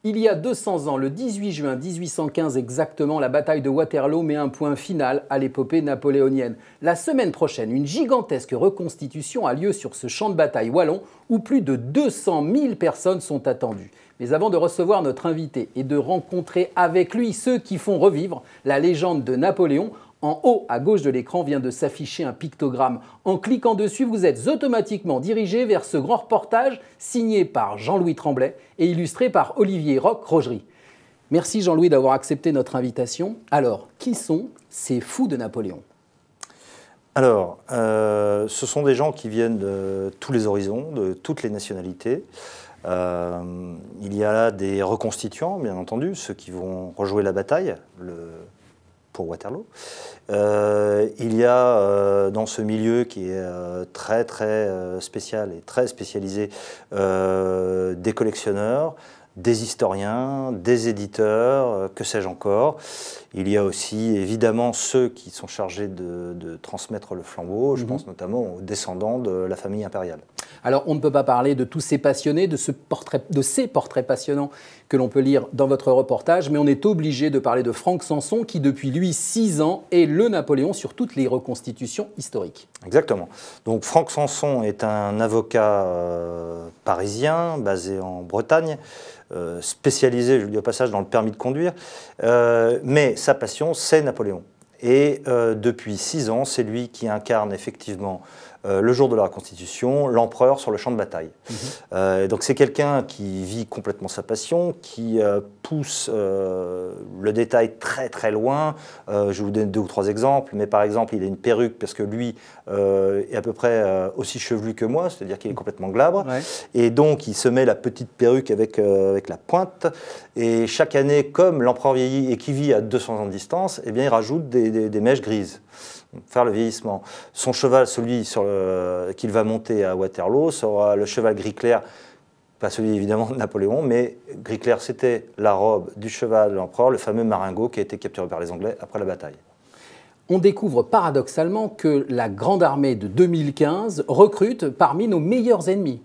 Il y a 200 ans, le 18 juin 1815 exactement, la bataille de Waterloo met un point final à l'épopée napoléonienne. La semaine prochaine, une gigantesque reconstitution a lieu sur ce champ de bataille wallon où plus de 200 000 personnes sont attendues. Mais avant de recevoir notre invité et de rencontrer avec lui ceux qui font revivre la légende de Napoléon, en haut à gauche de l'écran vient de s'afficher un pictogramme. En cliquant dessus, vous êtes automatiquement dirigé vers ce grand reportage signé par Jean-Louis Tremblay et illustré par Olivier Roch-Rogerie. Merci Jean-Louis d'avoir accepté notre invitation. Alors, qui sont ces fous de Napoléon ? Alors, ce sont des gens qui viennent de tous les horizons, de toutes les nationalités. Il y a là des reconstituants, bien entendu, ceux qui vont rejouer la bataille, pour Waterloo. Il y a dans ce milieu qui est très spécial et très spécialisé des collectionneurs, des historiens, des éditeurs, que sais-je encore. Il y a aussi évidemment ceux qui sont chargés de transmettre le flambeau, je pense notamment aux descendants de la famille impériale. Alors on ne peut pas parler de tous ces passionnés, de ces portraits passionnants que l'on peut lire dans votre reportage, mais on est obligé de parler de Franck Sanson qui depuis lui 6 ans est le Napoléon sur toutes les reconstitutions historiques. Exactement. Donc Franck Sanson est un avocat parisien basé en Bretagne, spécialisé, je le dis au passage, dans le permis de conduire, mais sa passion, c'est Napoléon. Et depuis 6 ans, c'est lui qui incarne effectivement le jour de la reconstitution, l'empereur sur le champ de bataille. Donc c'est quelqu'un qui vit complètement sa passion, qui pousse le détail très loin. Je vais vous donner 2 ou 3 exemples, mais par exemple, il a une perruque parce que lui est à peu près aussi chevelu que moi, c'est-à-dire qu'il est complètement glabre. Ouais. Et donc il se met la petite perruque avec la pointe. Et chaque année, comme l'empereur vieillit et qui vit à 200 ans de distance, eh bien, il rajoute des mèches grises. Faire le vieillissement. Son cheval, celui qu'il va monter à Waterloo, sera le cheval gris clair, pas celui évidemment de Napoléon, mais gris clair, c'était la robe du cheval de l'empereur, le fameux Marengo qui a été capturé par les Anglais après la bataille. On découvre paradoxalement que la Grande Armée de 2015 recrute parmi nos meilleurs ennemis.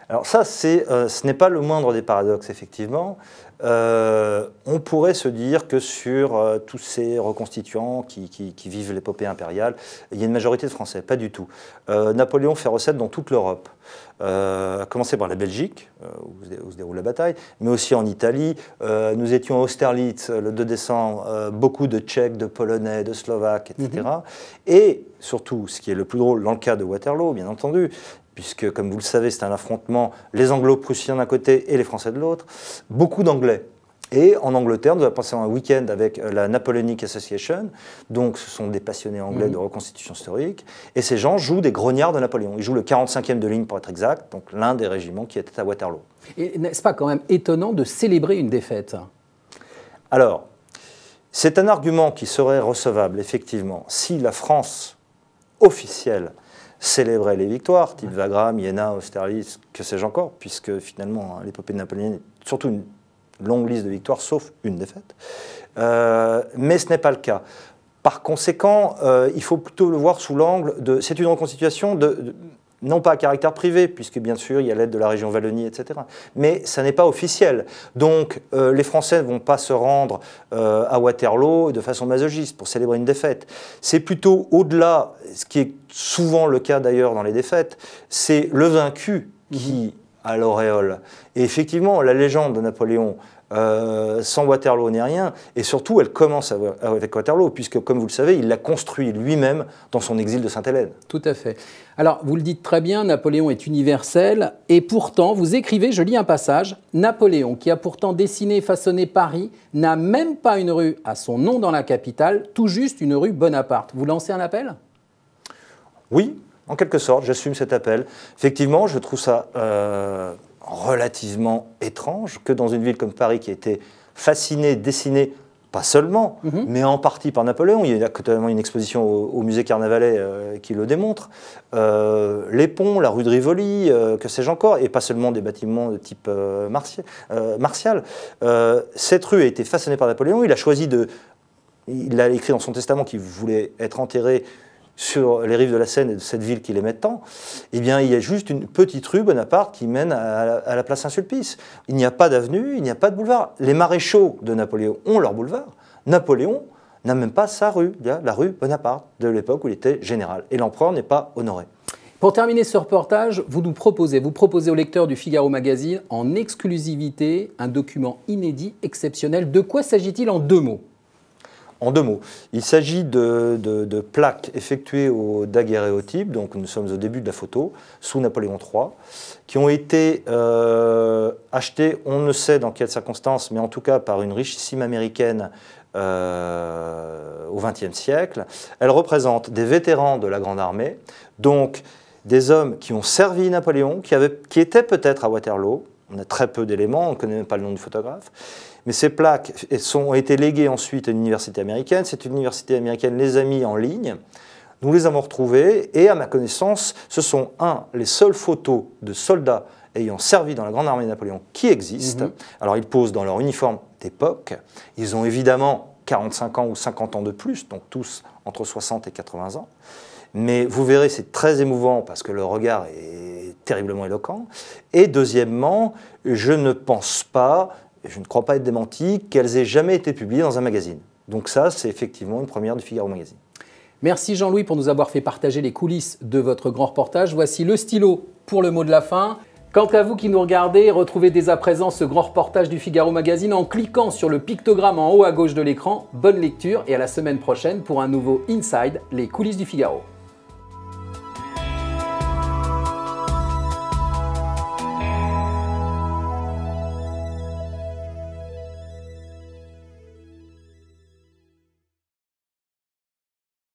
Alors ça, ce n'est pas le moindre des paradoxes, effectivement. On pourrait se dire que sur tous ces reconstituants qui vivent l'épopée impériale, il y a une majorité de Français. Pas du tout. Napoléon fait recette dans toute l'Europe, à commencer par la Belgique, où se déroule la bataille, mais aussi en Italie. Nous étions à Austerlitz le 2 décembre, beaucoup de Tchèques, de Polonais, de Slovaques, etc. Et surtout, ce qui est le plus drôle dans le cas de Waterloo, bien entendu, puisque, comme vous le savez, c'est un affrontement, les Anglo-Prussiens d'un côté et les Français de l'autre, beaucoup d'Anglais. Et en Angleterre, nous avons passé un week-end avec la Napoleonic Association, donc ce sont des passionnés anglais de reconstitution historique, et ces gens jouent des grognards de Napoléon. Ils jouent le 45e de ligne pour être exact, donc l'un des régiments qui était à Waterloo. Et n'est-ce pas quand même étonnant de célébrer une défaite ? Alors, c'est un argument qui serait recevable, effectivement, si la France officielle célébrer les victoires, type Wagram, Iéna, Austerlitz, que sais-je encore, puisque finalement l'épopée de Napoléon est surtout une longue liste de victoires, sauf une défaite. Mais ce n'est pas le cas. Par conséquent, il faut plutôt le voir sous l'angle de... C'est une reconstitution non pas à caractère privé, puisque bien sûr il y a l'aide de la région Wallonie, etc. Mais ça n'est pas officiel. Donc les Français ne vont pas se rendre à Waterloo de façon masochiste pour célébrer une défaite. C'est plutôt au-delà, ce qui est souvent le cas d'ailleurs dans les défaites, c'est le vaincu qui a l'auréole. Et effectivement, la légende de Napoléon, sans Waterloo n'est rien, et surtout elle commence avec Waterloo, puisque comme vous le savez, il l'a construit lui-même dans son exil de Sainte-Hélène. Tout à fait. Alors, vous le dites très bien, Napoléon est universel, et pourtant, vous écrivez, je lis un passage, Napoléon, qui a pourtant dessiné et façonné Paris, n'a même pas une rue à son nom dans la capitale, tout juste une rue Bonaparte. Vous lancez un appel ? Oui, en quelque sorte, j'assume cet appel. Effectivement, je trouve ça relativement étrange que dans une ville comme Paris qui a été fascinée, dessinée, pas seulement, mais en partie par Napoléon. Il y a totalement une exposition au musée Carnavalet qui le démontre. Les ponts, la rue de Rivoli, que sais-je encore, et pas seulement des bâtiments de type martial. Cette rue a été façonnée par Napoléon. Il a choisi il a écrit dans son testament qu'il voulait être enterré sur les rives de la Seine et de cette ville qui l'aimait tant, eh bien, il y a juste une petite rue Bonaparte qui mène à la place Saint-Sulpice. Il n'y a pas d'avenue, il n'y a pas de boulevard. Les maréchaux de Napoléon ont leur boulevard. Napoléon n'a même pas sa rue. Il y a la rue Bonaparte de l'époque où il était général. Et l'empereur n'est pas honoré. Pour terminer ce reportage, vous proposez aux lecteurs du Figaro Magazine en exclusivité un document inédit, exceptionnel. De quoi s'agit-il en 2 mots? En 2 mots, il s'agit de plaques effectuées au daguerréotype, donc nous sommes au début de la photo, sous Napoléon III, qui ont été achetées, on ne sait dans quelles circonstances, mais en tout cas par une richissime américaine au XXe siècle. Elles représentent des vétérans de la Grande Armée, donc des hommes qui ont servi Napoléon, qui étaient peut-être à Waterloo. On a très peu d'éléments, on ne connaît même pas le nom du photographe. Mais ces plaques ont été léguées ensuite à une université américaine. Cette université américaine les a mis en ligne. Nous les avons retrouvées et à ma connaissance, ce sont les seules photos de soldats ayant servi dans la Grande Armée de Napoléon qui existent. Alors ils posent dans leur uniforme d'époque. Ils ont évidemment 45 ans ou 50 ans de plus, donc tous entre 60 et 80 ans. Mais vous verrez, c'est très émouvant parce que le regard est terriblement éloquent. Et deuxièmement, je ne pense pas, je ne crois pas être démenti, qu'elles aient jamais été publiées dans un magazine. Donc ça, c'est effectivement une première du Figaro Magazine. Merci Jean-Louis pour nous avoir fait partager les coulisses de votre grand reportage. Voici le stylo pour le mot de la fin. Quant à vous qui nous regardez, retrouvez dès à présent ce grand reportage du Figaro Magazine en cliquant sur le pictogramme en haut à gauche de l'écran. Bonne lecture et à la semaine prochaine pour un nouveau Inside, les coulisses du Figaro.